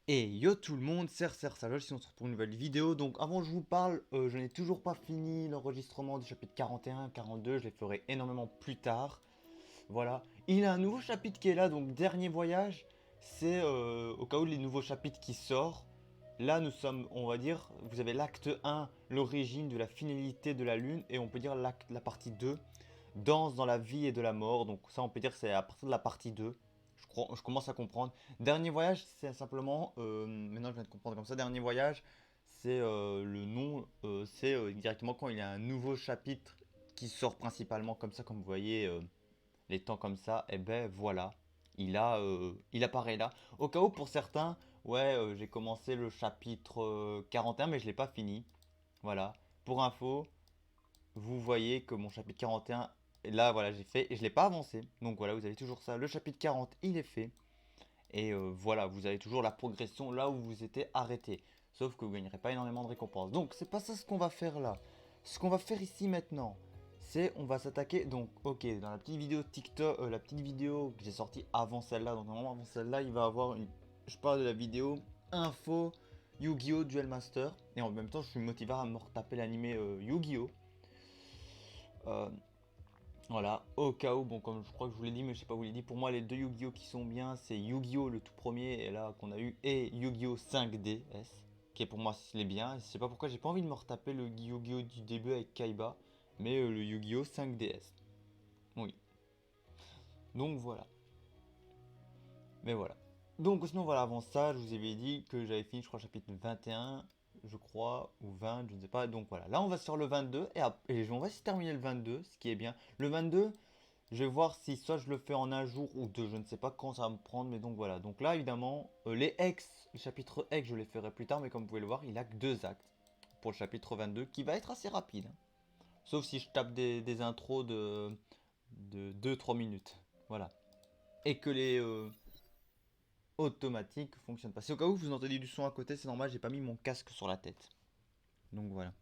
Et yo tout le monde, c'est Saloche, ici on se retrouve pour une nouvelle vidéo. Donc avant que je vous parle, je n'ai toujours pas fini l'enregistrement du chapitre 41, 42, je les ferai énormément plus tard. Voilà. Il y a un nouveau chapitre qui est là, donc dernier voyage, c'est au cas où les nouveaux chapitres qui sortent. Là nous sommes, on va dire, vous avez l'acte 1, l'origine de la finalité de la lune, et on peut dire la partie 2, danse dans la vie et de la mort. Donc ça on peut dire que c'est à partir de la partie 2. Je commence à comprendre. Dernier voyage, c'est simplement, maintenant je viens de comprendre comme ça, dernier voyage, c'est le nom, c'est directement quand il y a un nouveau chapitre qui sort principalement comme ça, comme vous voyez, les temps comme ça, et ben voilà, il apparaît là. Au cas où pour certains, ouais, j'ai commencé le chapitre 41, mais je l'ai pas fini. Voilà. Pour info, vous voyez que mon chapitre 41, là voilà, j'ai fait et je l'ai pas avancé. Donc voilà, vous avez toujours ça. Le chapitre 40, il est fait. Et voilà, vous avez toujours la progression là où vous étiez arrêté. Sauf que vous ne gagnerez pas énormément de récompenses. Donc c'est pas ça ce qu'on va faire là. Ce qu'on va faire ici maintenant, c'est on va s'attaquer. Donc ok, dans la petite vidéo TikTok, la petite vidéo que j'ai sortie avant celle-là, donc normalement avant celle-là, il va avoir une. Je parle de la vidéo info Yu-Gi-Oh! Duel Master. Et en même temps, je suis motivé à me retaper l'animé Yu-Gi-Oh! Euh, Voilà, au cas où, bon, comme je crois que je vous l'ai dit, mais je sais pas vous l'ai dit, pour moi, les deux Yu-Gi-Oh qui sont bien, c'est Yu-Gi-Oh le tout premier, et là, qu'on a eu, et Yu-Gi-Oh 5DS, qui est pour moi, les bien. Je sais pas pourquoi, j'ai pas envie de me retaper le Yu-Gi-Oh du début avec Kaiba, mais le Yu-Gi-Oh 5DS. Oui. Donc voilà. Mais voilà. Donc sinon, voilà, avant ça, je vous avais dit que j'avais fini, je crois, le chapitre 21, je crois, ou 20, je ne sais pas. Donc voilà, là, on va sur le 22, et on va se terminer le 22, ce qui est bien. Le 22. Je vais voir si soit je le fais en un jour ou deux, je ne sais pas quand ça va me prendre, mais donc voilà. Donc là, évidemment, les chapitres X, je les ferai plus tard, mais comme vous pouvez le voir, il a que deux actes pour le chapitre 22, qui va être assez rapide, hein. Sauf si je tape des intros de 2-3 minutes. Voilà. Et que les automatiques fonctionnent pas. C'est au cas où vous entendez du son à côté, c'est normal, j'ai pas mis mon casque sur la tête. Donc voilà.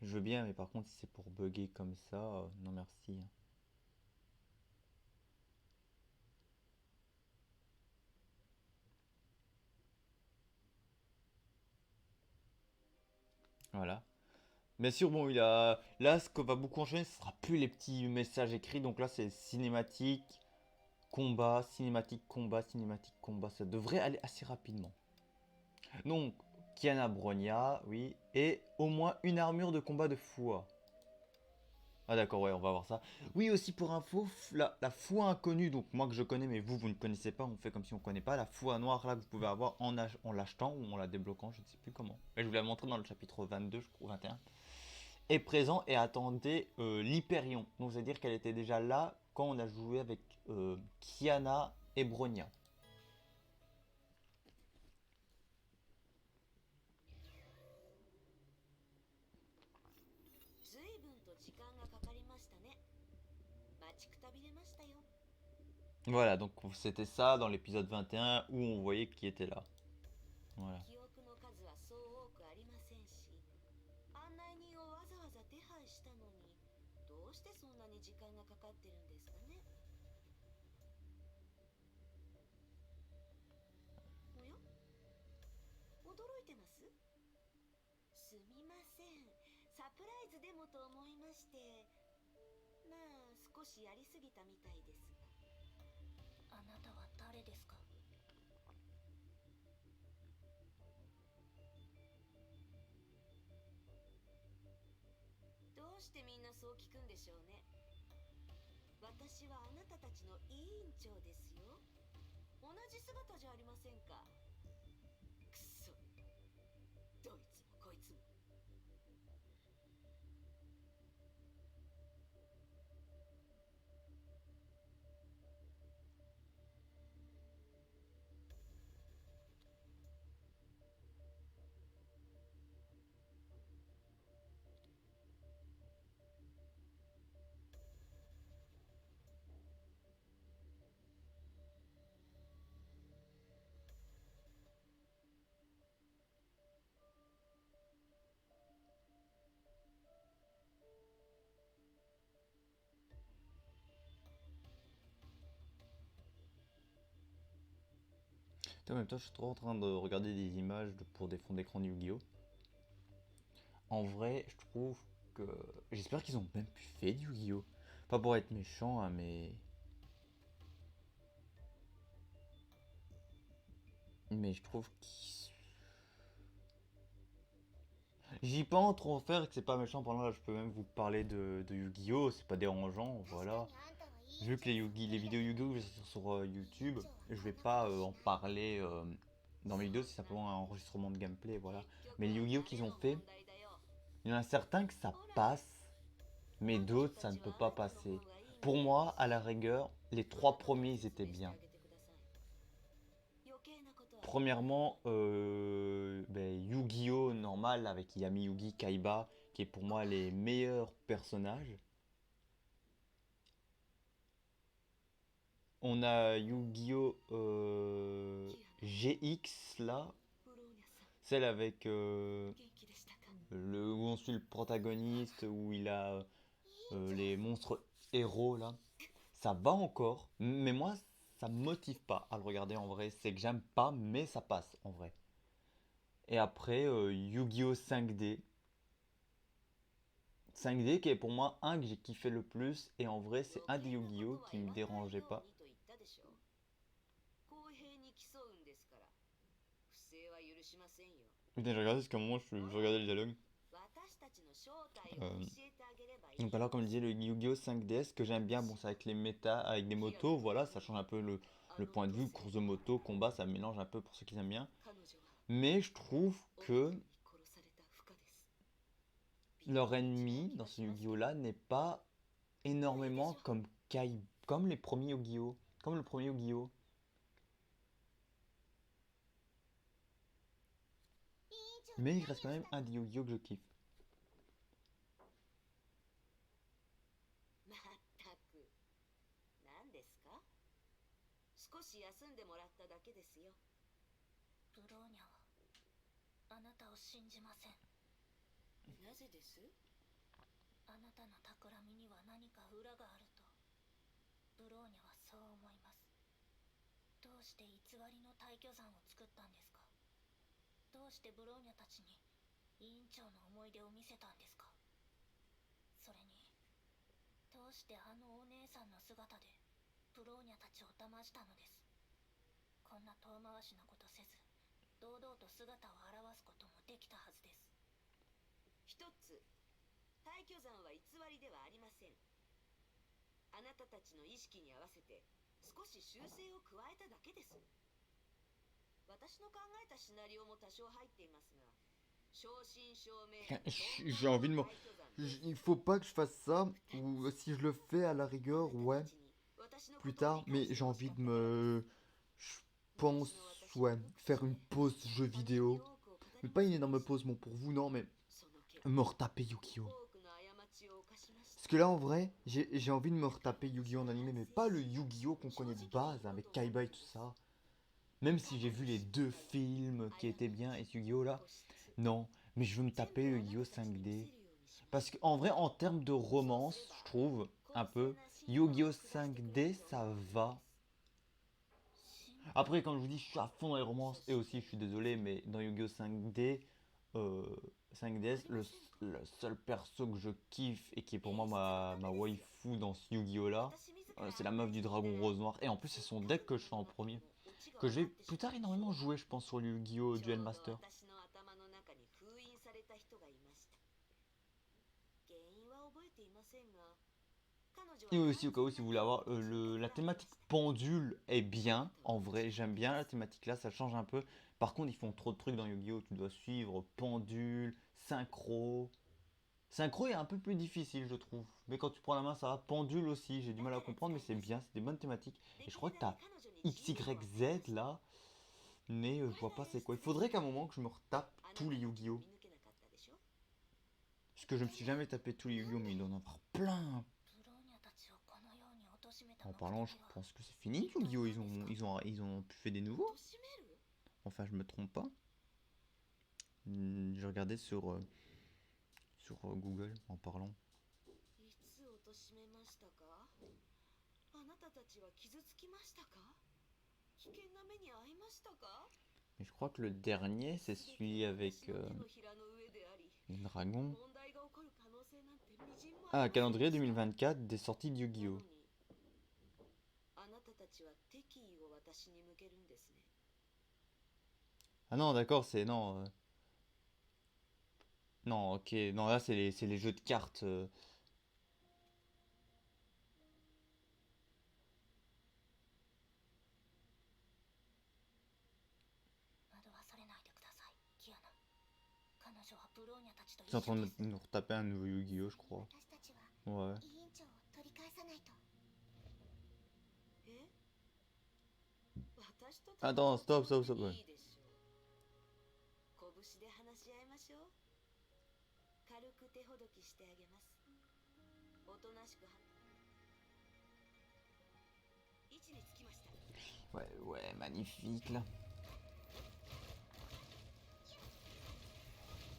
Je veux bien, mais par contre, si c'est pour bugger comme ça, non merci, hein. Voilà. Bien sûr, bon, il a. Là, ce qu'on va beaucoup enchaîner, ce sera plus les petits messages écrits. Donc là, c'est cinématique, combat, cinématique, combat, cinématique, combat. Ça devrait aller assez rapidement. Donc, Kiana Bronya, oui. Et au moins une armure de combat de foi. Ah d'accord, ouais, on va voir ça. Oui, aussi pour info, la foi inconnue, donc moi que je connais, mais vous ne connaissez pas, on fait comme si on ne connaît pas. La foi noire, là, que vous pouvez avoir en l'achetant ou en la débloquant, je ne sais plus comment. Et je vous l'ai montré dans le chapitre 22, je crois, 21. Est présent et attendait l'Hyperion. Donc c'est-à-dire qu'elle était déjà là quand on a joué avec Kiana et Bronya. 随分と時間がかかりましたね。待ちくたびれましたよ。Voilà, donc c'était ça dans l'épisode 21 où on voyait qui était là. Voilà. 記憶の数はそう多くありませんし、案内人をわざわざ手配したのに、どうしてそんなに時間がかかってるんですかね。おや、驚いてます？すみません。サプライズでもと思いまして、まあ少しやりすぎたみたいですが。あなたは誰ですか？どうしてみんなそう聞くんでしょうね。私はあなたたちの委員長ですよ。じ姿じゃありませんか。くそ、どいつもこいつも。En même temps, je suis trop en train de regarder des images pour des fonds d'écran de Yu-Gi-Oh! En vrai, je trouve que. J'espère qu'ils ont même plus fait du Yu-Gi-Oh! Pas pour être méchant, hein, mais. Mais je trouve qu'ils. J'y pas trop en faire et que c'est pas méchant. Pendant là, je peux même vous parler de Yu-Gi-Oh! C'est pas dérangeant, voilà. Vu que les vidéos Yu-Gi-Oh! Que j'ai sur YouTube, je vais pas en parler dans mes vidéos, c'est simplement un enregistrement de gameplay, voilà. Mais les Yu-Gi-Oh! Qu'ils ont fait, il y en a certains que ça passe, mais d'autres ça ne peut pas passer. Pour moi, à la rigueur, les trois premiers ils étaient bien. Premièrement, Yu-Gi-Oh! Normal avec Yami Yugi, Kaiba, qui est pour moi les meilleurs personnages. On a Yu-Gi-Oh! GX là, celle avec où on suit le protagoniste, où il a les monstres héros là. Ça va encore, mais moi ça me motive pas à le regarder en vrai. C'est que j'aime pas, mais ça passe en vrai. Et après, Yu-Gi-Oh! 5D. 5D qui est pour moi un que j'ai kiffé le plus, et en vrai c'est un des Yu-Gi-Oh! Qui me dérangeait pas. Putain, j'ai regardé parce qu'à un moment je regardais le dialogue. Euh, donc alors comme je disais, le Yu-Gi-Oh! 5DS que j'aime bien, bon c'est avec les méta, avec des motos, voilà, ça change un peu le point de vue, course de moto, combat, ça mélange un peu pour ceux qui aiment bien. Mais je trouve que leur ennemi dans ce Yu-Gi-Oh! Là n'est pas énormément comme les premiers Yu-Gi-Oh! Comme le premier Yu-Gi-Oh! Mais il reste quand même un des Yu-Gi-Oh! Que je kiffe. まったく、何ですか。少し休んでもらっただけですよ。ブローニャはあなたを信じません。なぜです。あなたの企みには何か裏があるとブローニャはそう思います。どうして偽りの退去山を作ったんですか。どうしてブローニャたちに委員長の思い出を見せたんですか。それにどうしてあのお姉さんの姿でブローニャたちを騙したのです。こんな遠回しなことせず堂々と姿を現すこともできたはずです。一つ、退去山は偽りではありません。あなたたちの意識に合わせて少し修正を加えただけです。私の考えたシナリオも多少入っていますが、正真正銘 J'ai envie de me. Il faut pas que je fasse ça, ou si je le fais à la rigueur, ouais, plus tard, mais j'ai envie de me. Je pense, ouais, faire une pause jeu vidéo. Mais pas une énorme pause, bon, pour vous, non, mais me retaper Yu-Gi-Oh! Parce que là, en vrai, j'ai envie de me retaper Yu-Gi-Oh! En animé, mais pas le Yu-Gi-Oh! Qu'on connaît de base, avec Kaiba et tout ça. Même si j'ai vu les deux films qui étaient bien et ce Yu-Gi-Oh! Là, non, mais je veux me taper le Yu-Gi-Oh! 5D. Parce qu'en vrai, en termes de romance, je trouve, un peu, Yu-Gi-Oh! 5D, ça va. Après, comme je vous dis, je suis à fond dans les romances, et aussi, je suis désolé, mais dans Yu-Gi-Oh! 5D, 5DS, le seul perso que je kiffe, et qui est pour moi ma waifu dans ce Yu-Gi-Oh! Là, c'est la meuf du dragon rose noir. Et en plus, c'est son deck que je fais en premier. Que je vais plus tard énormément jouer, je pense, sur le Yu-Gi-Oh! Duel Master. 原因は覚えていませんが、彼女 Et aussi au cas où si vous voulez avoir la thématique pendule est bien, en vrai j'aime bien la thématique là, ça change un peu. Par contre ils font trop de trucs dans Yu-Gi-Oh! Tu dois suivre pendule, synchro. Synchro est un peu plus difficile je trouve. Mais quand tu prends la main ça va. Pendule aussi, j'ai du mal à comprendre mais c'est bien, c'est des bonnes thématiques. Et je crois que t'as XYZ là, mais je vois pas c'est quoi. Il faudrait qu'à un moment que je me retape tous les Yu-Gi-Oh! Parce que je me suis jamais tapé tous les Yu-Gi-Oh! Mais il doit en avoir plein. En parlant, je pense que c'est fini, Yu-Gi-Oh! Ils ont pu faire des nouveaux. Enfin, je me trompe pas. J'ai regardé sur Google en parlant. Mais je crois que le dernier, c'est celui avec les dragons. Ah, calendrier 2024 des sorties de Yu-Gi-Oh! Ah non, d'accord, c'est... Non, non, ok. Non, là, c'est les jeux de cartes. Ils sont en train de nous retaper un nouveau Yu-Gi-Oh! Je crois. Ouais. Attends, stop, stop, stop. Ouais. Ouais, ouais, magnifique là.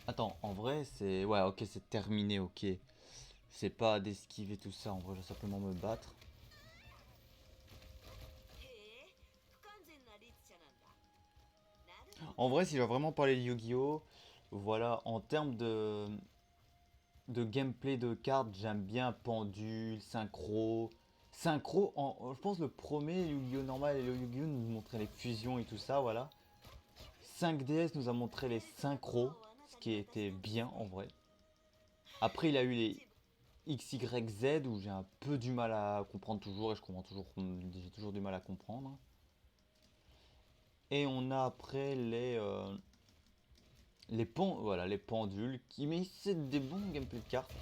Attends, en vrai, c'est. Ouais, ok, c'est terminé, ok. C'est pas d'esquiver tout ça, en vrai, je vais simplement me battre. En vrai, si je dois vraiment parler de Yu-Gi-Oh! Voilà, en termes de gameplay de cartes, j'aime bien Pendule, Synchro. Synchro, je pense le premier Yu-Gi-Oh! Normal et le Yu-Gi-Oh! Nous montrait les fusions et tout ça, voilà. 5DS nous a montré les synchros, ce qui était bien en vrai. Après, il a eu les XYZ où j'ai un peu du mal à comprendre toujours et je comprends toujours, j'ai toujours du mal à comprendre. Et on a après voilà, les pendules qui, mais c'est des bons gameplay de cartes.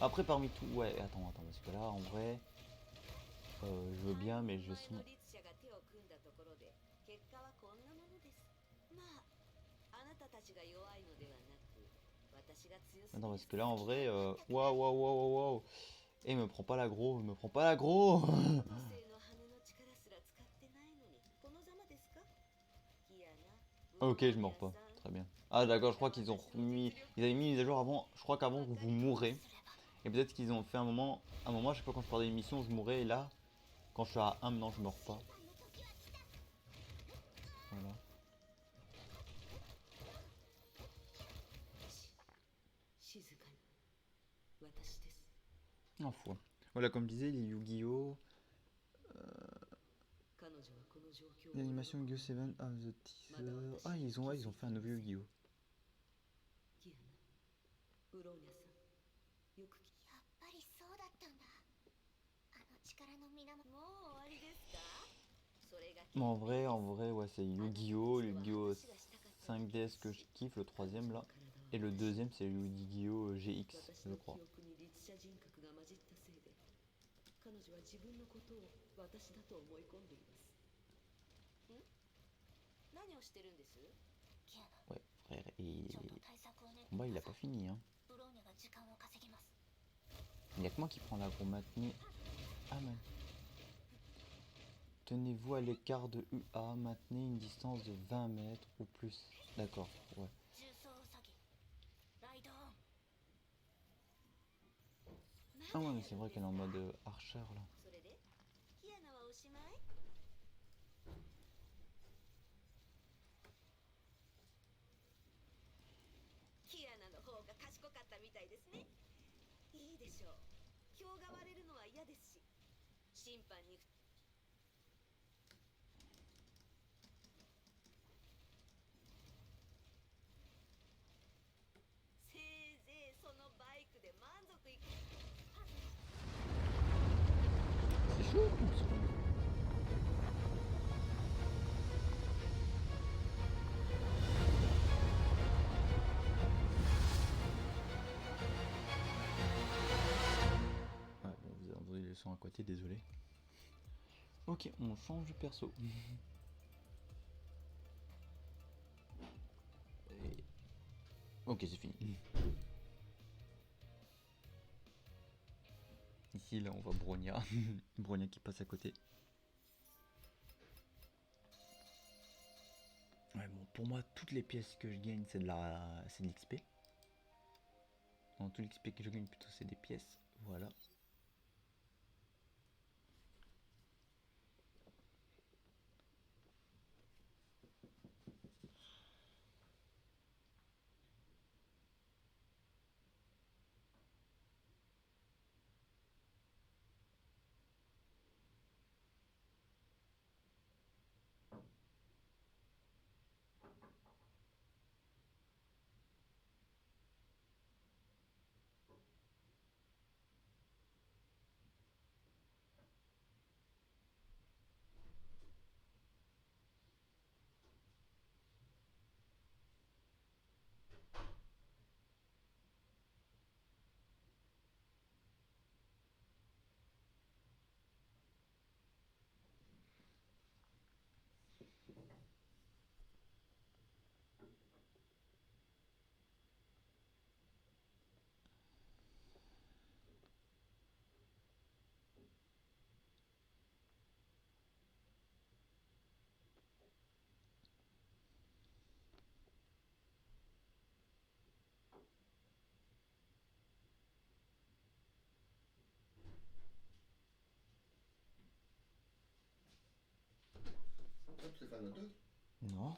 Après parmi tout, ouais, attends, parce que là, en vrai, je veux bien, mais je sens. Attends, parce que là, en vrai, waouh, waouh, waouh, waouh, waouh. Et me prends pas l'aggro, me prends pas l'aggro. Ok, je meurs pas. Très bien. Ah d'accord, je crois qu'ils ont remis. Ils avaient mis une mise à jour avant. Je crois qu'avant vous mourrez. Et peut-être qu'ils ont fait un moment, je sais pas quand je pars des missions, je mourrais et là, quand je suis à 1 maintenant je meurs pas. Voilà. En foi. Voilà, comme je disais, les Yu-Gi-Oh! L'animation Yu-Gi-Oh! 7 of the Teaser. Ah, ils ont fait un nouveau Yu-Gi-Oh! Mais en vrai, ouais, c'est Yu-Gi-Oh! Yu-Gi-Oh! 5DS que je kiffe, le troisième là. Et le deuxième, c'est Yu-Gi-Oh! GX, je crois. Ouais, frère, et le combat il a pas fini, hein. Il y a que moi qui prends l'aggro maintenez. Ah man. Tenez-vous à l'écart de UA, maintenez une distance de 20 mètres ou plus. D'accord, ouais. Ah ouais, mais c'est vrai qu'elle est en mode archer là. désolé. Ok, on change de perso. Et... Ok, c'est fini. Ici, là, on voit Bronya. Bronya qui passe à côté. Ouais, bon, pour moi, toutes les pièces que je gagne, c'est de l'XP. Non, tout l'XP que je gagne, plutôt, c'est des pièces. Voilà. Ah, tu t'es fait un hot dog? Non,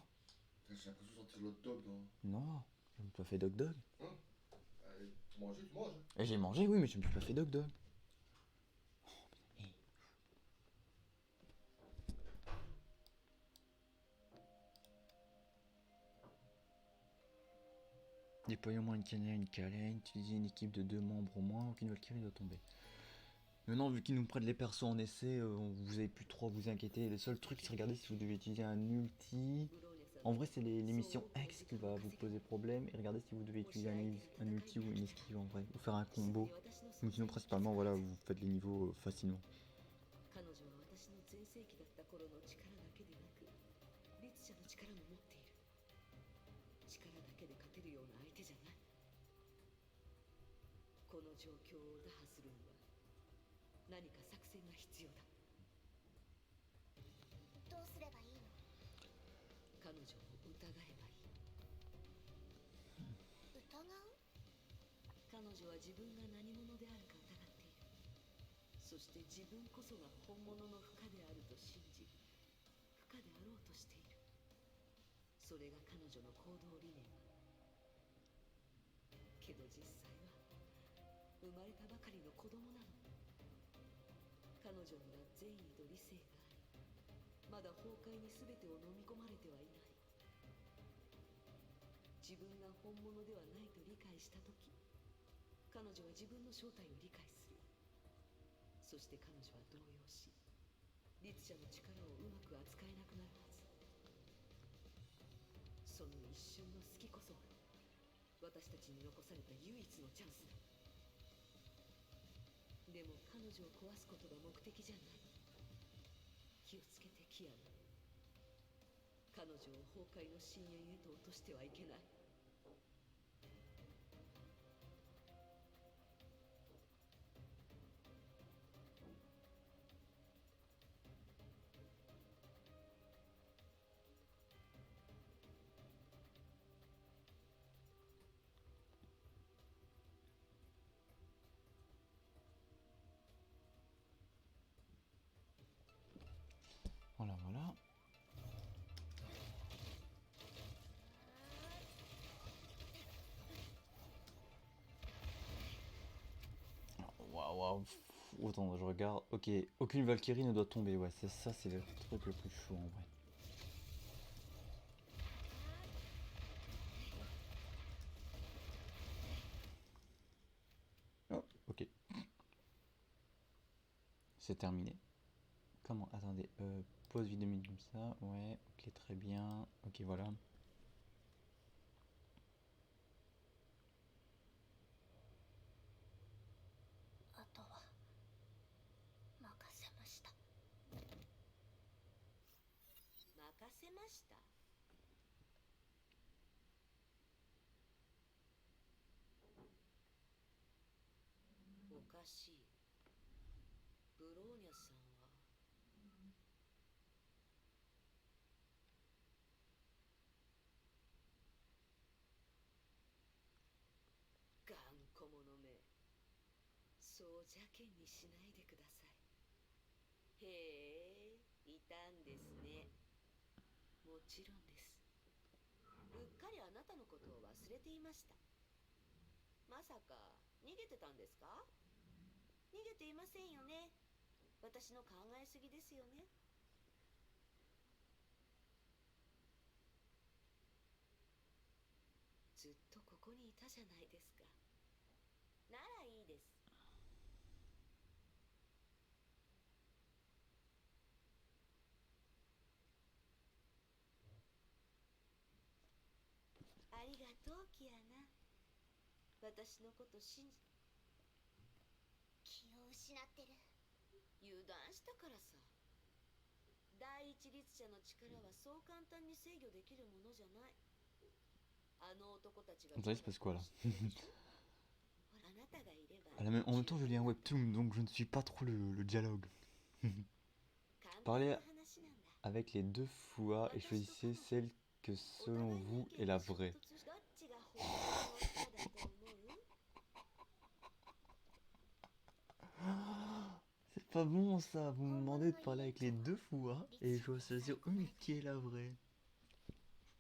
J'ai l'impression de sentir l'hot dog dans. non, je me suis pas fait dog dog. Hein? Pour manger, tu manges. Hein. Et j'ai mangé, oui, mais je me suis pas fait dog dog. Déployez au moins une cannelle, une calène, utilisez une équipe de 2 membres au moins, aucune Valkyrie doit tomber. Maintenant, vu qu'ils nous prennent les persos en essai, vous avez plus trop à vous inquiéter. Le seul truc, c'est regarder si vous devez utiliser un ulti. En vrai, c'est l'émission X qui va vous poser problème. Et regardez si vous devez utiliser un ulti ou une esquive en vrai. Ou faire un combo. Mais sinon, principalement, voilà, vous faites les niveaux facilement. 彼女は私の全盛期だった頃の力だけでなく律者の力も持っている。力だけで勝てるような相手じゃない。この状況を打破するには何か作戦が必要だ。どうすればいいの？彼女を疑えばいい。疑う？彼女は自分が何者であるか疑っている。そして自分こそが本物の不可であると信じ、不可であろうとしている。それが彼女の行動理念。けど実際は生まれたばかりの子供なの。彼女には善意と理性があり、まだ崩壊に全てを飲み込まれてはいない。自分が本物ではないと理解したとき、彼女は自分の正体を理解する。そして彼女は動揺し、律者の力をうまく扱えなくなるはず。その一瞬の隙こそ私たちに残された唯一のチャンスだ。でも彼女を壊すことが目的じゃない。気をつけてキアヌ。彼女を崩壊の深淵へと落としてはいけない。Voilà, voilà. Waouh, waouh. Attends, je regarde. Ok, aucune Valkyrie ne doit tomber. Ouais, c'est ça, c'est le truc le plus chaud en vrai. Oh, ok. C'est terminé. Comment? Attendez, pause vidéo minute comme ça. Ouais, ok, très bien. Ok, voilà. せました。おかしい。ブローニャさんは頑固者め。そう邪険にしないでください。へえ、いたんですね。もちろんです。うっかりあなたのことを忘れていました。まさか逃げてたんですか？逃げていませんよね。私の考えすぎですよね。ずっとここにいたじゃないですか。ならいいです。ありがとう、キアナ。私のこと信じ。気を失ってる。油断したからさ。第一律者の力はそう簡単に制御できるものじゃない。あの男たちが Attendez, c'est parce que voilà. あなたがいれば En même temps, je lis un webtoon, donc je ne suis pas trop le dialogue. Parlez avec les deux fois et choisissez celle que selon vous est la vraie. C'est pas bon ça, vous me demandez de parler avec les deux fois et je dois choisir une qui est la vraie.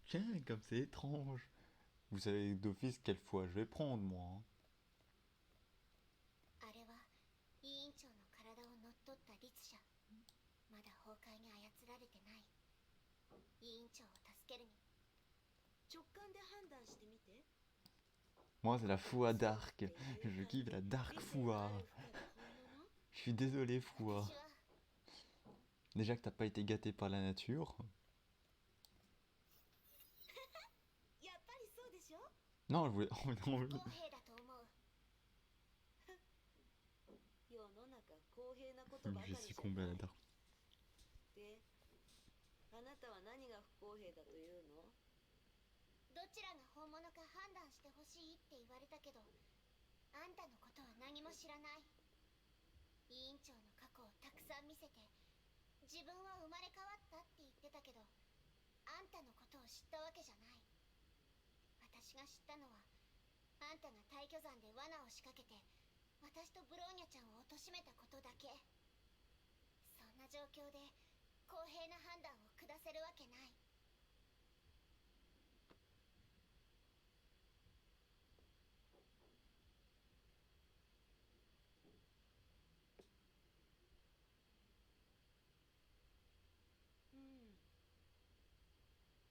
Tiens, comme c'est étrange. Vous savez d'office quelle foi je vais prendre moi. Hein. あれは委員長の体を乗っ取った律者。まだ崩壊に操られてない。委員長を助けるに。直感で判断してみて。 Moi c'est la foi dark. Je kiffe la dark foi. Je suis désolé foi. Déjà que t'as pas été gâté par la nature. Non, je voulais... Oh, non, je... J'ai succombé à la dark. あなたは何が不公平だというの？どちらが本物か判断してほしいって言われたけど、あんたのことは何も知らない。委員長の過去をたくさん見せて、自分は生まれ変わったって言ってたけど、あんたのことを知ったわけじゃない。私が知ったのは、あんたが退去山で罠を仕掛けて、私とブローニャちゃんを貶めたことだけ。そんな状況で公平な判断を下せるわけない。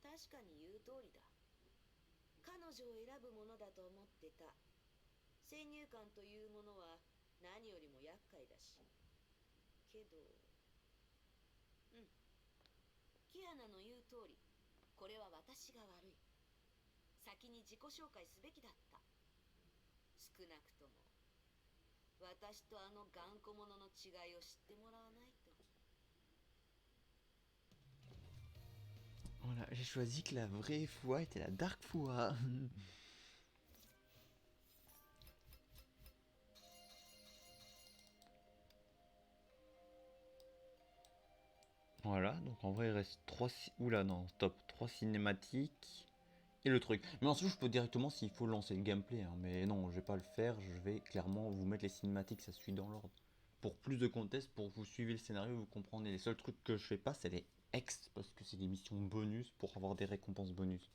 確かに言う通りだ。彼女を選ぶものだと思ってた。先入観というものは何よりも厄介だし。けど、キアナの言う通り、これは私が悪い。先に自己紹介すべきだった。少なくとも、私とあの頑固者の違いを知ってもらわないと。 Voilà, j'ai choisi que la vraie foi était la dark foi. Voilà, donc en vrai il reste 3... Oula non, stop, 3 cinématiques et le truc. Mais ensuite je peux directement s'il faut lancer le gameplay, hein, mais non, je vais pas le faire, je vais clairement vous mettre les cinématiques, ça suit dans l'ordre. Pour plus de contexte, pour que vous suivez le scénario, vous comprenez. Les seuls trucs que je fais pas, c'est les ex, parce que c'est des missions bonus pour avoir des récompenses bonus.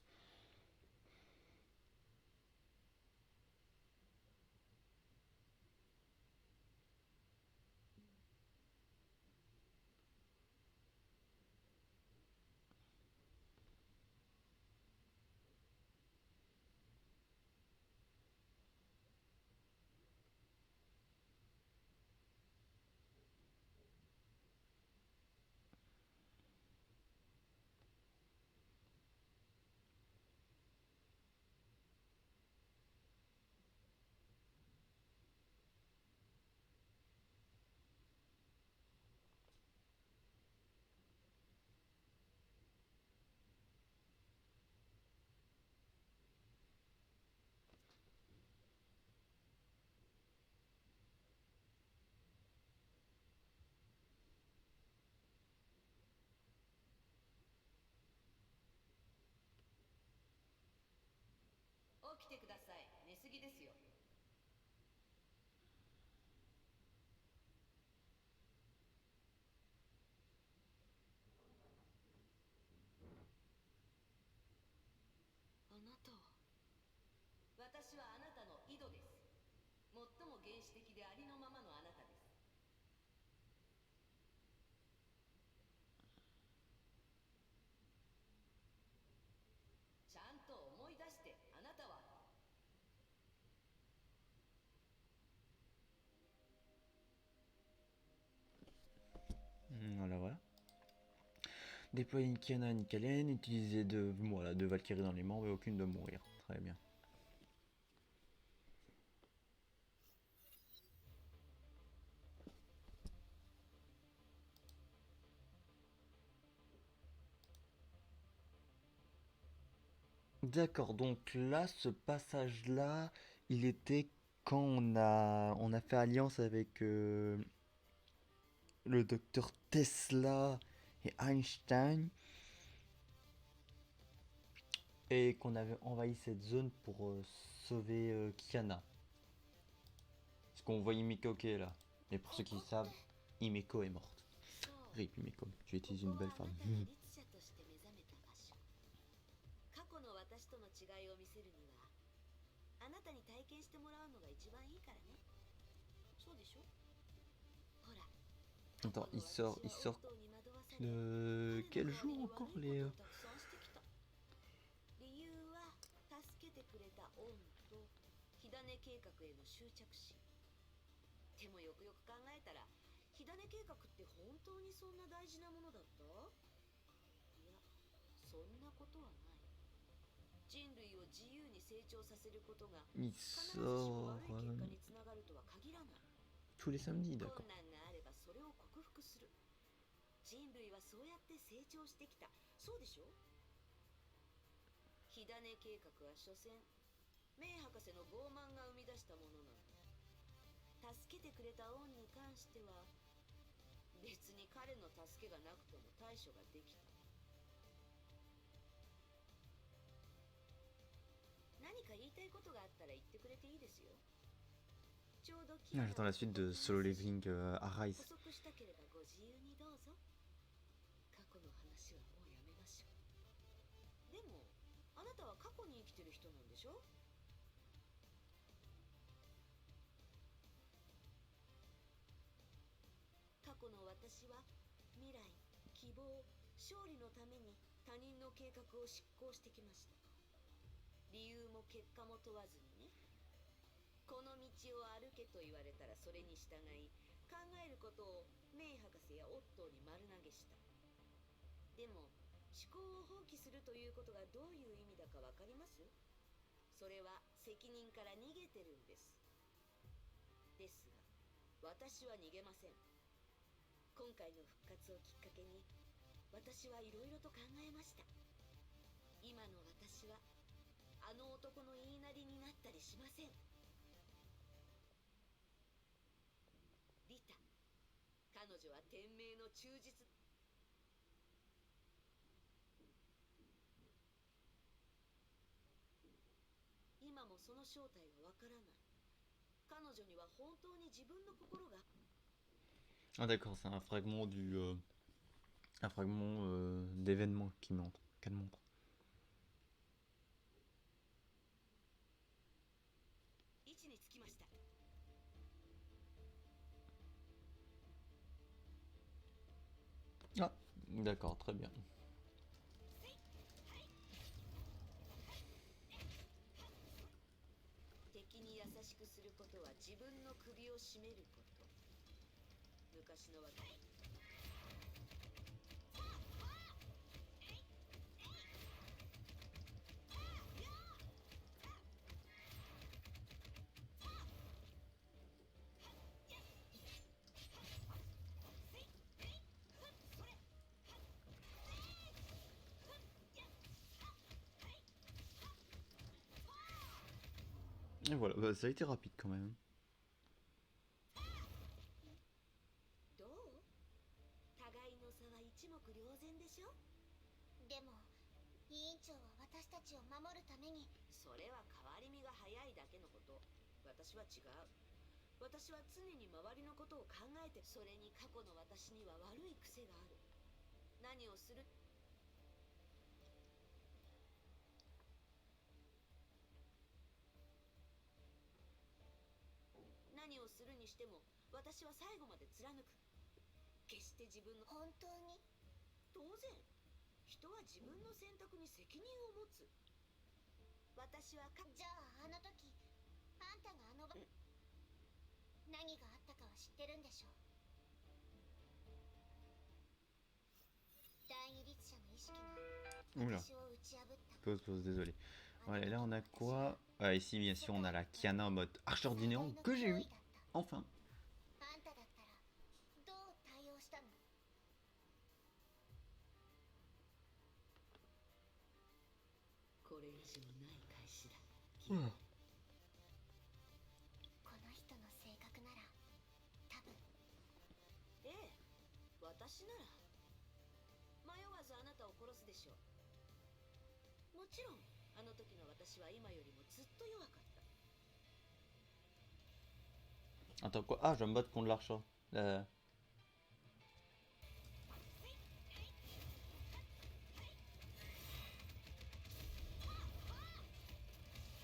起きてください。寝すぎですよ。あなたは。私はあなたの井戸です。最も原始的でありのままのあなたです。ちゃんと思い出して、あなたは。Voilà, voilà. Déployer une Kiana Nikalen, utiliser voilà, 2 Valkyries dans les membres et aucune de mourir. Très bien. D'accord, donc là, ce passage-là, il était quand on a fait alliance avec le docteur Tesla et Einstein et qu'on avait envahi cette zone pour sauver Kiana. Parce qu'on voit Himeko qui est là. Mais pour ceux qui savent, Himeko est morte. そう。 Rip Himeko, tu こ utilises こ une は belle あな femme. たが律者として目覚めた場所。過去の私との違いを見せるには、あなたに体験してもらうのが一番いいからね。そうでしょ。ほら。 Attends, il sort quel jour encore les 理由は助けてくれた恩と火種計画への執着心。でもよくよく考えたら、火種計画って本当にそんな大事なものだった？いや、そんなことはない。人類を自由に成長させることが Il 必ずしも sort 悪い結果につながるとは限らない。 tous les samedis, 困 d'accord. 難があればそれを克服する。人類はそうやって成長してきた。そうでしょ。火種計画は所詮メイ博士の傲慢が生み出したものなの。助けてくれた恩に関しては別に彼の助けがなくても対処ができた。何か言いたいことがあったら言ってくれていいですよ。ちょうど J'attends la suite de Solo Leveling Arise. 補足したければご自由にどうぞ。過去の話はもうやめましょう。でもあなたは過去に生きてる人なんでしょ。過去の私は未来、希望、勝利のために他人の計画を執行してきました。理由も結果も問わずにね。この道を歩けと言われたらそれに従い、考えることをメイ博士やオットーに丸投げした。でも思考を放棄するということがどういう意味だかわかります？それは責任から逃げてるんです。ですが私は逃げません。今回の復活をきっかけに私はいろいろと考えました。今の私はあの男の言いなりになったりしません。リタ、彼女は天命の忠実。今もその正体はわからない。彼女には本当に自分の心が。 Ah d'accord, c'est un fragment d'événement qui montre, qu'elle montre. 位置につきました。 Ah, d'accord, très bien. 敵に優しくすることは自分の首を絞めること。昔の私。Et voilà, bah, ça a été rapide quand même. どう？互いの差は一目瞭然でしょ。でも委員長は私私たちを守るために。それは変わり身が早いだけのこと。私は違う。私は常に周りのことを考えて、それに過去の私には悪い癖がある。何をする何をするにしても私は最後まで貫く。決して自分の本当に？当然、人は自分の選択に責任を持つ。私はじゃああの時あんたが何があったかは知ってるんでしょ？第二律者の意識が Oula, 私を打ち破った。 pause, désolé. Voilà, et là on a quoi? Ici bien sûr on a la Kiana en mode archer du néant que j'ai eu, enfin. あんただったらどう対応したの？これ以上ない返しだ。うんこの人の性格なら多分。ええ、私なら迷わずあなたを殺すでしょう。もちろんあの時の私は今よりもずっと弱かった。 Attends quoi? Ah, je vais me battre contre l'archer.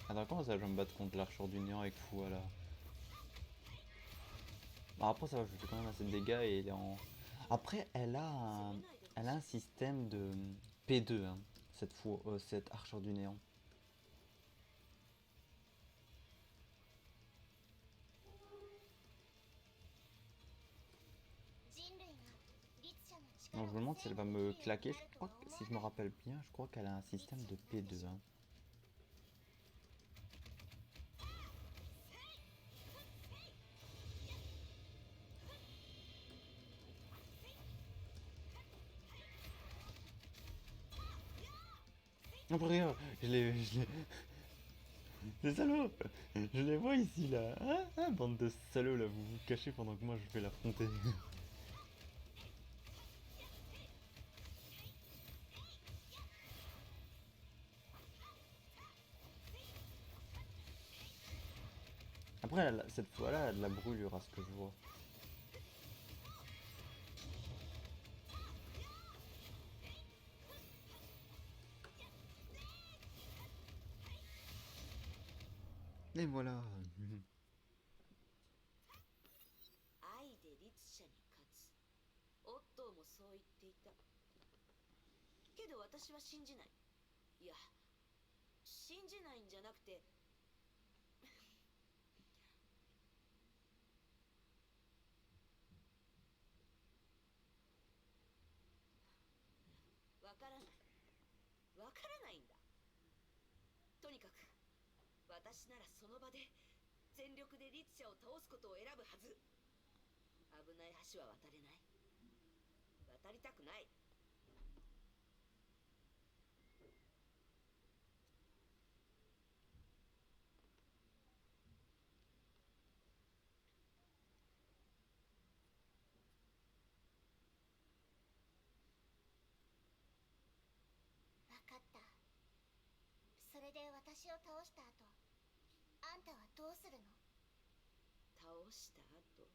Attends, comment ça je vais me battre contre l'archer du néant avec Fua là? Bah, après ça va, je fais quand même assez de dégâts et il est en... Après elle a un système de P2 hein, cette archer du néant. 人類が律者の Donc 力 je を me demande si elle va me 制御できるように claquer. な Je ると crois は que, 思 si わ je me ない？ rappelle bien, je crois qu'elle a un système de P2 hein. Après regarde, je l'ai... Les salauds! Je les vois ici là! Hein, hein, bande de salauds là, vous vous cachez pendant que moi je vais l'affronter. 'Après, cette fois-là, elle a de la brûlure à ce que je vois. Et voilà. 愛で律者に勝つ。オットーもそう言っていた。けど私は信じない。いや、信じないんじゃなくて、わからない。わからないんだ。とにかく私ならその場で全力で律者を倒すことを選ぶはず。危ない橋は渡れない。渡りたくない。分かった。それで私を倒した後、あんたはどうするの？倒した後、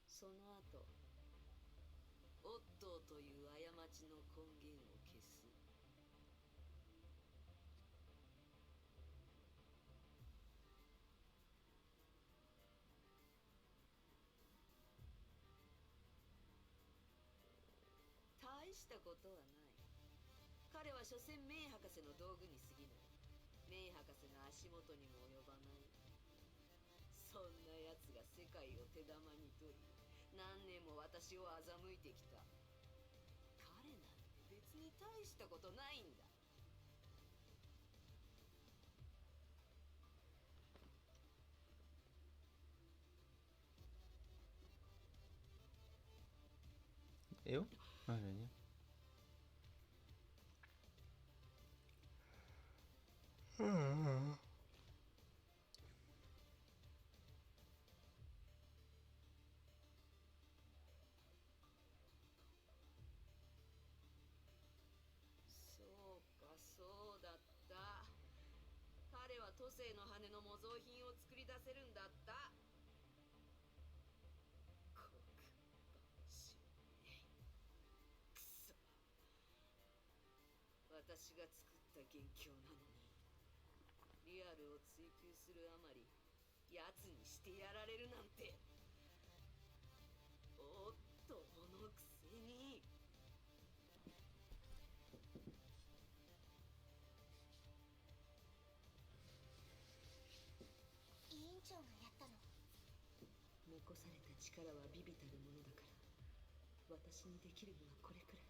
その後、オットーという過ちの根源を消す。大したことはない。彼は所詮メイ博士の道具に過ぎない。メイ博士の足元にも及ばない。そんな奴が世界を手玉に取り、何年も私を欺いてきた。彼なんて別に大したことないんだ。Et oh? Ah, j'allais dire. 星の羽の模造品を作り出せるんだった。黒板しくそ、私が作った元凶なのにリアルを追求するあまり奴にしてやられるなんて。おっとのくせに。委員長がやったの？残された力は微々たるものだから、私にできるのはこれくらい。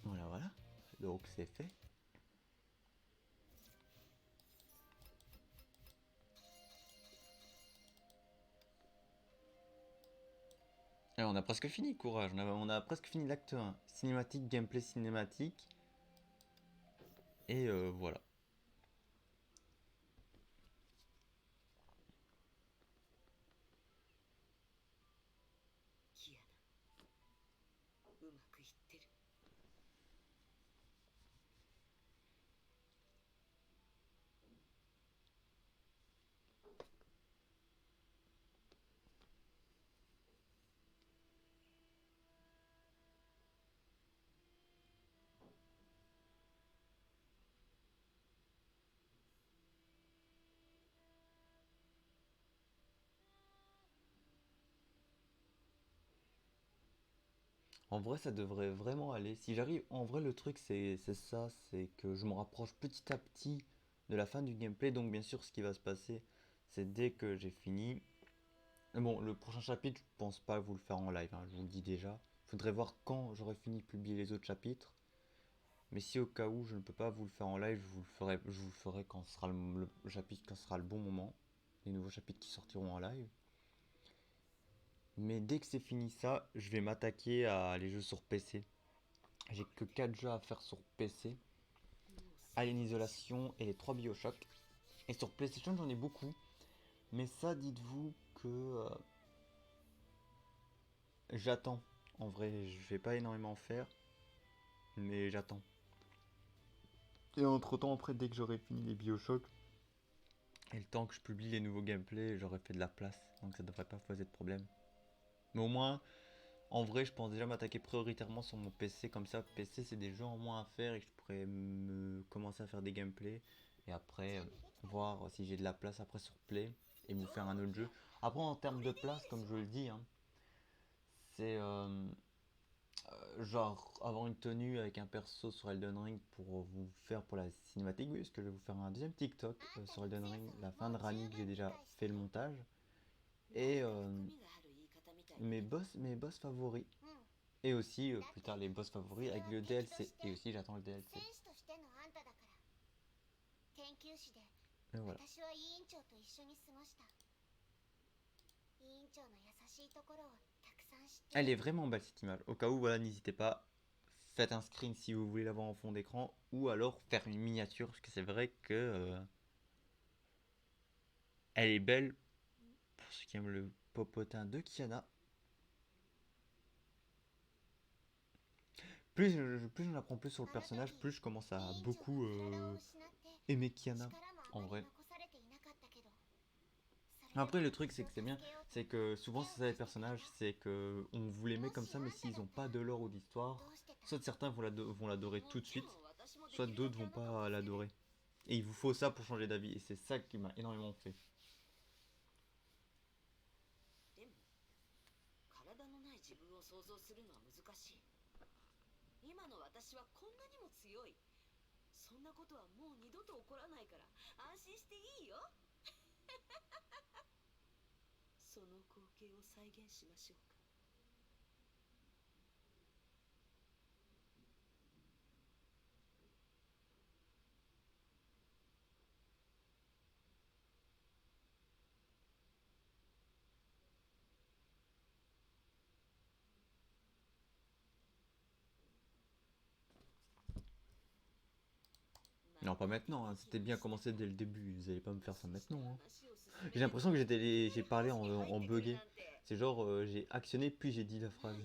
Voilà, voilà. Donc c'est fait. Alors, on a presque fini, courage. On a presque fini l'acte 1. Cinématique, gameplay cinématique. Et voilà. Kiana, うまくいってる。En vrai, ça devrait vraiment aller. Si j'arrive, en vrai, le truc, c'est ça, c'est que je me rapproche petit à petit de la fin du gameplay. Donc, bien sûr, ce qui va se passer, c'est dès que j'ai fini. Bon, le prochain chapitre, je pense pas vous le faire en live, hein, je vous le dis déjà. Faudrait voir quand j'aurai fini de publier les autres chapitres. Mais si au cas où je ne peux pas vous le faire en live, je vous le ferai quand sera le chapitre, quand sera le bon moment. Les nouveaux chapitres qui sortiront en live. Mais dès que c'est fini ça, je vais m'attaquer à les jeux sur PC. J'ai que 4 jeux à faire sur PC. Alien Isolation et les 3 Bioshock. Et sur PlayStation j'en ai beaucoup. Mais ça dites-vous que j'attends. En vrai je vais pas énormément faire. Mais j'attends. Et entre temps après dès que j'aurai fini les Bioshock. Et le temps que je publie les nouveaux gameplays, j'aurai fait de la place. Donc ça devrait pas poser de problème. Mais au moins, en vrai, je pense déjà m'attaquer prioritairement sur mon PC. Comme ça, PC, c'est des jeux en moins à faire et que je pourrais me commencer à faire des gameplays. Et après, voir si j'ai de la place après sur Play et vous faire un autre jeu. Après, en termes de place, comme je le dis, hein, c'est genre avoir une tenue avec un perso sur Elden Ring pour vous faire pour la cinématique. Oui, parce que je vais vous faire un deuxième TikTok sur Elden Ring, la fin de Rani que j'ai déjà fait le montage. Et mes boss favoris. Et aussi plus tard les boss favoris avec le DLC. Et aussi j'attends le DLC. 戦士としてのあんただから。研究室で Et voilà. 私は委員長と一緒に過ごした。委員長の優しいところをたくさん知って。 Elle est vraiment belle cette image. Au cas où, voilà, n'hésitez pas. Faites un screen si vous voulez l'avoir en fond d'écran. Ou alors faire une miniature. Parce que c'est vrai que elle est belle. Pour ceux qui aiment le popotin de Kiana. Plus j'en apprends plus sur le personnage, plus je commence à beaucoup aimer Kiana. En vrai. Après le truc c'est que c'est bien, c'est que souvent c'est ça les personnages, c'est que on vous les met comme ça mais s'ils ont pas de lore ou d'histoire, soit certains vont l'adorer tout de suite, soit d'autres vont pas l'adorer. Et il vous faut ça pour changer d'avis et c'est ça qui m'a énormément fait. でも体のない自分を想像するのは難しい。今の私はこんなにも強い。そんなことはもう二度と起こらないから安心していいよ。その光景を再現しましょうか。ま Non, pas maintenant, hein. C'était bien commencé dès le début. Vous allez pas me faire ça maintenant, hein. J'ai l'impression que j'ai parlé en bugué. C'est genre, j'ai actionné puis j'ai dit la phrase.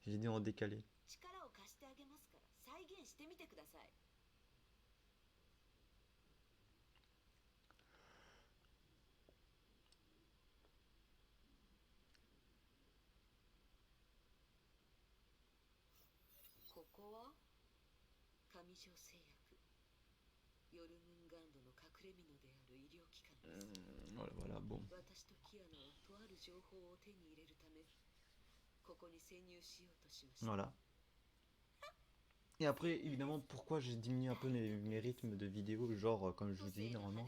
J'ai dit en décalé. 力を貸してあげますから再現してみてください。ここは上条製薬ヨルムンガンドの隠れ蓑である医療機関です。Voilà, voilà, bon. 私とキアナはとある情報を手に入れるためここに潜入しようとしました。 Voilà. Et après, évidemment, pourquoi j'ai diminué un peu mes rythmes de vidéos, genre, comme je vous dis, normalement,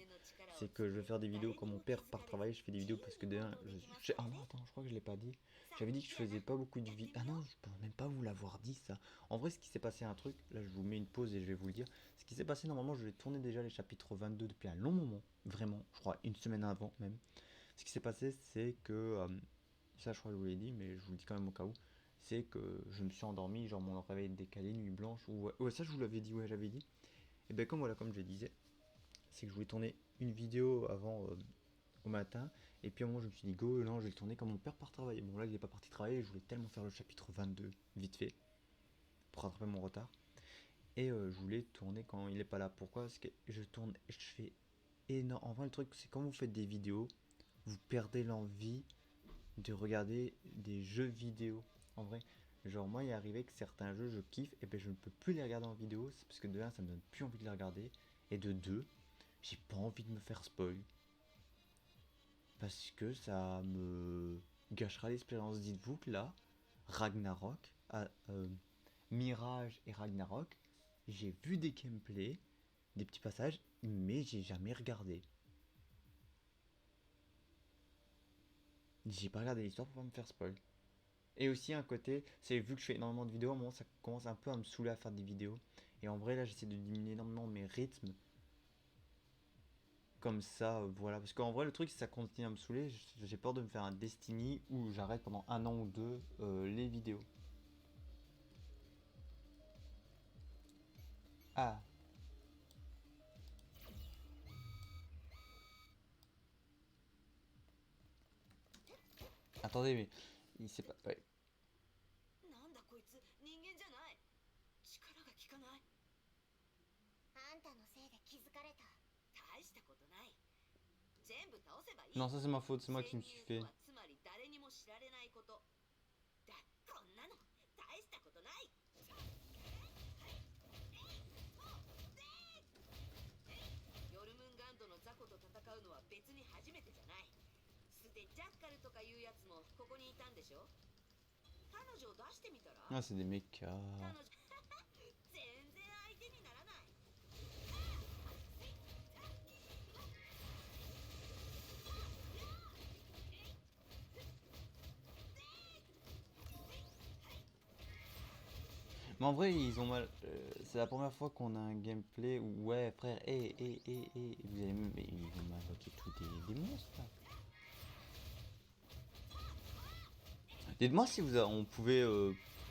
c'est que je vais faire des vidéos quand mon père part travailler, je fais des vidéos parce que d'un, ah non, attends, je crois que je l'ai pas dit. J'avais dit que je faisais pas beaucoup de vidéos. Ah non, je peux même pas vous l'avoir dit, ça. En vrai, ce qui s'est passé un truc, là, je vous mets une pause et je vais vous le dire. Ce qui s'est passé, normalement, je vais tourner déjà les chapitres 22 depuis un long moment, vraiment, je crois, une semaine avant même. Ce qui s'est passé, c'est que, ça, je crois que je vous l'ai dit, mais je vous le dis quand même au cas où, c'est que je me suis endormi, genre mon réveil décalé, nuit blanche, ou ouais, ça je vous l'avais dit, ouais, j'avais dit. Et ben comme voilà, comme je disais, c'est que je voulais tourner une vidéo avant au matin, et puis à un moment je me suis dit go, non, je vais le tourner quand mon père part travailler. Bon là il est pas parti travailler, je voulais tellement faire le chapitre 22 vite fait pour rattraper mon retard, et je voulais tourner quand il est pas là. Pourquoi? Parce que je tourne, je fais énorme. En vrai le truc c'est quand vous faites des vidéos, vous perdez l'envie de regarder des jeux vidéo. En vrai, genre moi il est arrivé que certains jeux je kiffe et ben je ne peux plus les regarder en vidéo, c'est parce que de 1 ça me donne plus envie de les regarder et de 2 j'ai pas envie de me faire spoil parce que ça me gâchera l'expérience. Dites-vous que là, Ragnarok, Mirage et Ragnarok, j'ai vu des gameplays, des petits passages, mais j'ai jamais regardé. J'ai pas regardé l'histoire pour pas me faire spoil. Et aussi un côté, c'est vu que je fais énormément de vidéos, à un moment ça commence un peu à me saouler à faire des vidéos. Et en vrai là j'essaie de diminuer énormément mes rythmes. Comme ça, voilà. Parce qu'en vrai le truc si ça continue à me saouler, j'ai peur de me faire un Destiny où j'arrête pendant un an ou deux les vidéos. Ah, attendez mais il sait pas. Ouais. なんだこいつ人間じゃない。力が効かない。あんたのせいで気づかれた。大したことない。全部倒せばいい。 Non ça c'est ma faute, c'est moi qui me suis fait. つまり誰にも知られないこと。だこんなの大したことない。ヨルムンガンドの雑魚と戦うのは別に初めてじゃない。素でジャッカルとかいうやつもここにいたんでしょ。彼女を出してみたら。 Ah c'est des mecs. 彼女全然相手にならない。 Mais en vrai ils ont mal. C'est la première fois qu'on a un gameplay où ouais frère, vous allez mais ils vont m'invoquer tous des monstres là. Dites-moi si on pouvait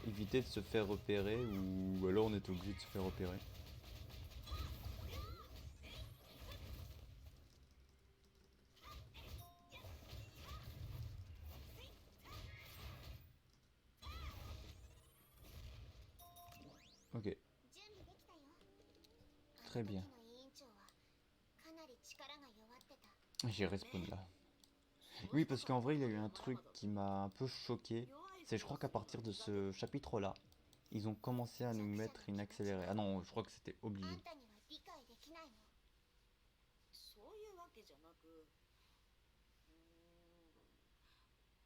éviter de se faire repérer ou alors on est obligé de se faire repérer. Ok, 準備できたよ。 très bien. あの時の委員長はかなり力が弱ってた。 J'ai respawn là. Oui parce qu'en vrai il y a eu un truc qui m'a un peu choqué. C'est je crois qu'à partir de ce chapitre là, ils ont commencé à nous mettre une accélérée. Ah non, je crois que c'était あ obligé. んたには理解できないの。そういうわけじゃなく、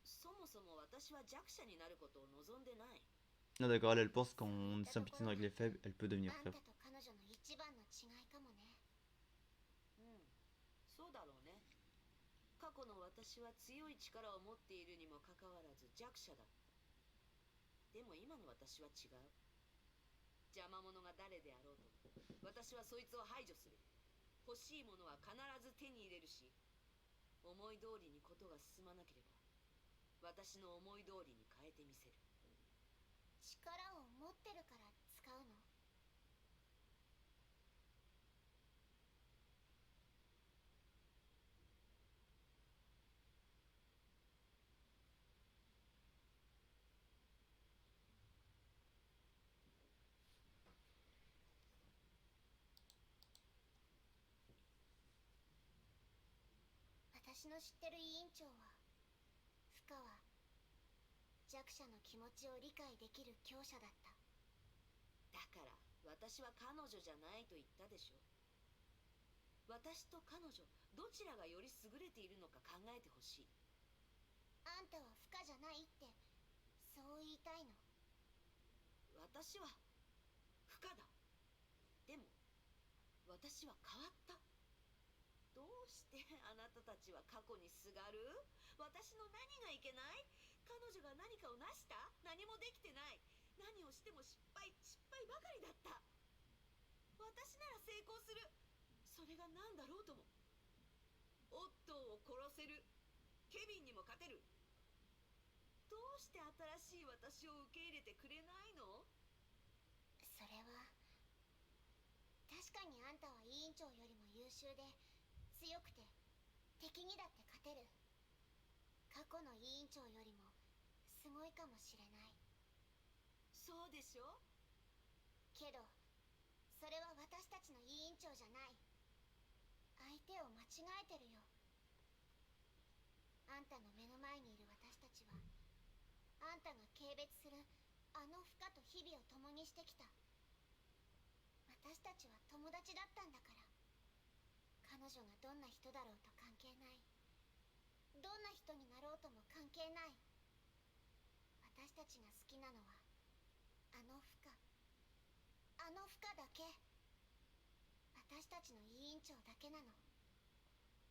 そもそも私は弱者になることを望んでない。 Ah d'accord, elle pense qu'en sympathisant avec les faibles, elle peut devenir あんた faible. と彼女の一番の違いかもね。そうだろうね。過去の私は強い力を持っているにもかかわらず弱者だ。でも今の私は違う。邪魔者が誰であろうと、私はそいつを排除する。欲しいものは必ず手に入れるし、思い通りにことが進まなければ、私の思い通りに変えてみせる。力を持ってるから使うの。私の知ってる委員長は深は弱者の気持ちを理解できる強者だった。だから私は彼女じゃないと言ったでしょ。私と彼女どちらがより優れているのか考えてほしい。あんたは深じゃないってそう言いたいの？私は深だ。でも私は変わった。どうしてあなたたちは過去にすがる？私の何がいけない？彼女が何かを成した？何もできてない。何をしても失敗ばかりだった。私なら成功する。それが何だろうとも。オットーを殺せる。ケビンにも勝てる。どうして新しい私を受け入れてくれないの？それは確かにあんたは委員長よりも優秀で強くて敵にだって勝てる。過去の委員長よりもすごいかもしれない。そうでしょ？けどそれは私たちの委員長じゃない。相手を間違えてるよ。あんたの目の前にいる私たちはあんたが軽蔑するあの負荷と日々を共にしてきた。私たちは友達だったんだから。彼女がどんな人だろうと関係ない。どんな人になろうとも関係ない。私たちが好きなのはあの負荷だけ。私たちの委員長だけなの。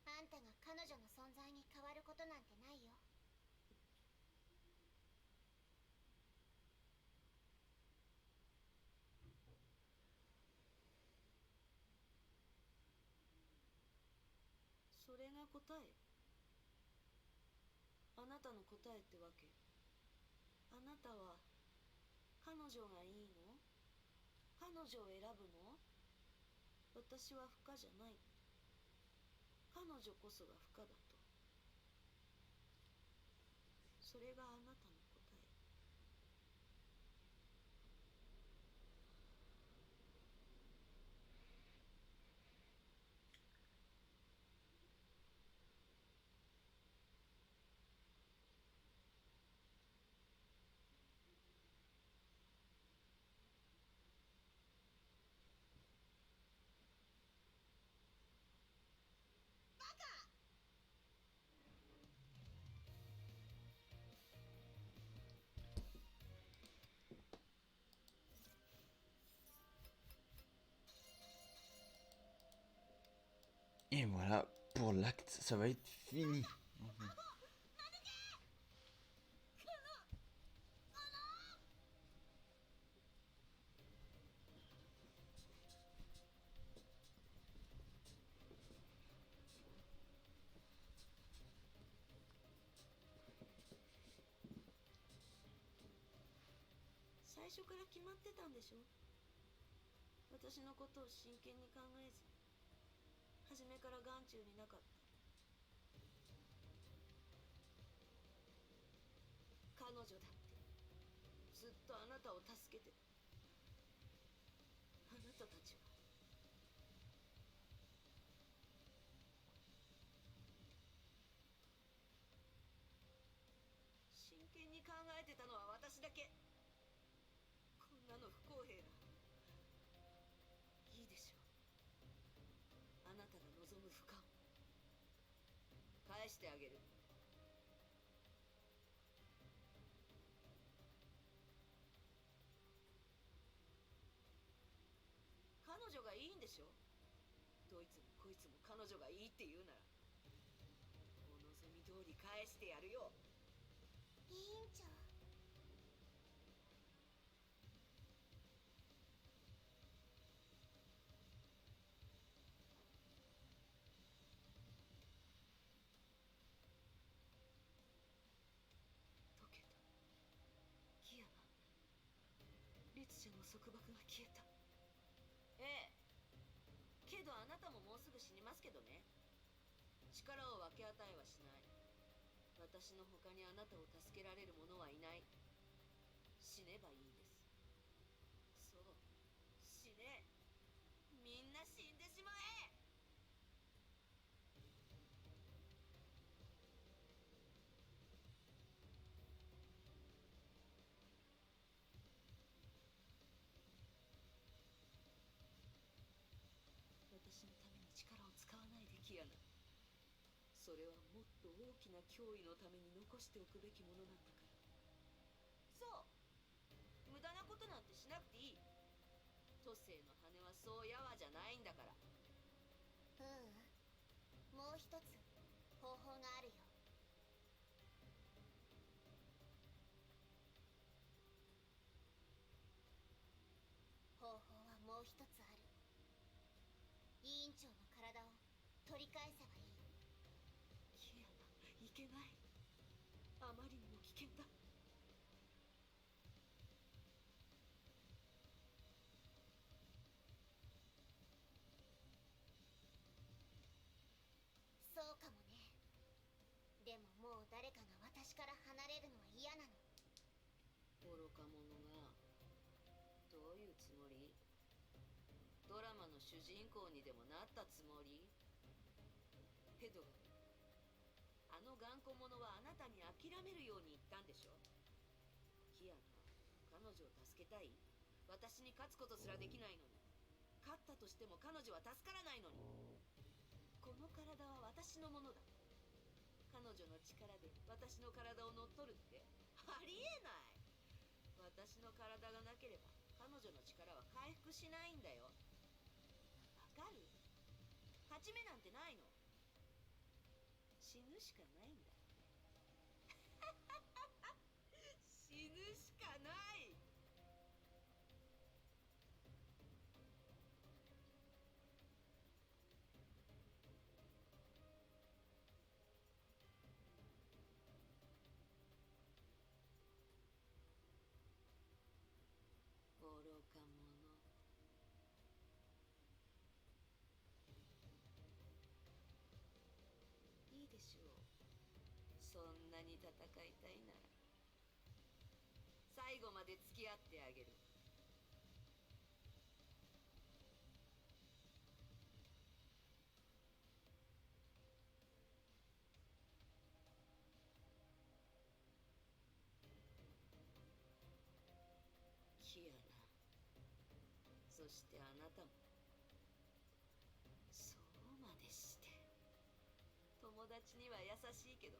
あんたが彼女の存在に変わることなんてないよ。それが答え？あなたの答えってわけ？あなたは彼女がいいの？彼女を選ぶの？私は不可じゃない。彼女こそが不可だと。それがあなたの答え。Et voilà, pour l'acte, ça va être fini. Mhm. 最初から決まってたんでしょ？私のことを真剣に考えず、初めから眼中になかった。彼女だってずっとあなたを助けてた。あなたたちは真剣に考えてたのは私だけ。こんなの不公平だ。いいでしょう。あなたが望む負荷を返してあげる。彼女がいいんでしょ？どいつもこいつも彼女がいいって言うならお望み通り返してやるよ。委員長、溶けた。ギアが律者の束縛が消えた。ええ、けどあなたももうすぐ死にますけどね。力を分け与えはしない。私の他にあなたを助けられる者はいない。死ねばいいんです。そう、死ね。みんな死んでしまえ。それはもっと大きな脅威のために残しておくべきものなんだから。そう無駄なことなんてしなくていい。都政の羽はそうやわじゃないんだから。もう一つ方法があるよ。方法はもう一つある。委員長の体を取り返せばいい。キアナ、いけない。あまりにも危険だ。そうかもね。でももう誰かが私から離れるのは嫌なの。愚か者が。どういうつもり？ドラマの主人公にでもなったつもり？ヘドガ、あの頑固者はあなたに諦めるように言ったんでしょ。キアナ、彼女を助けたい？私に勝つことすらできないのに。勝ったとしても彼女は助からないのに。この体は私のものだ。彼女の力で私の体を乗っ取るってありえない。私の体がなければ彼女の力は回復しないんだよ。わかる？勝ち目なんてないの。死ぬしかないんだ。死ぬしかない。愚か者。いいでしょう。そんなに戦いたいなら最後まで付き合ってあげる。キアナ、そしてあなたもそうまでして。友達には優しいけど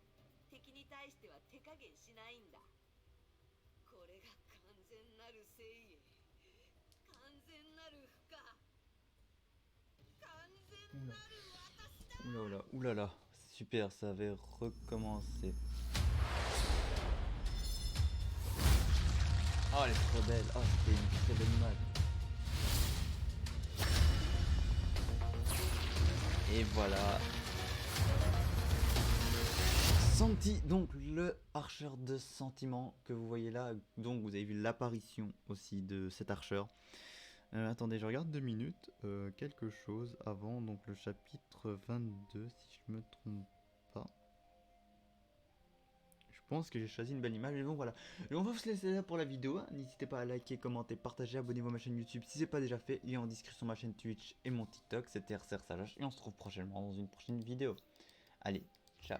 敵に対しては手加減しないんだ。これが完全なる正義、完全なる負荷、完全なる私だ。Oulala, oulala, super, ça avait recommencé. Oh, elle est trop belle. Oh, c'était une très belle image. Et voilà. Santi, donc le Archer de Sentiment que vous voyez là. Donc vous avez vu l'apparition aussi de cet Archer. Attendez, je regarde 2 minutes. Quelque chose avant, donc le chapitre 22, si je me trompe pas. Je pense que j'ai choisi une belle image, mais bon voilà. Et on va se laisser là pour la vidéo. N'hésitez pas à liker, commenter, partager, abonnez-vous à ma chaîne YouTube si c'est pas déjà fait. Lien en description ma chaîne Twitch et mon TikTok, c'était RCR Salash. Et on se retrouve prochainement dans une prochaine vidéo. Allez, ciao.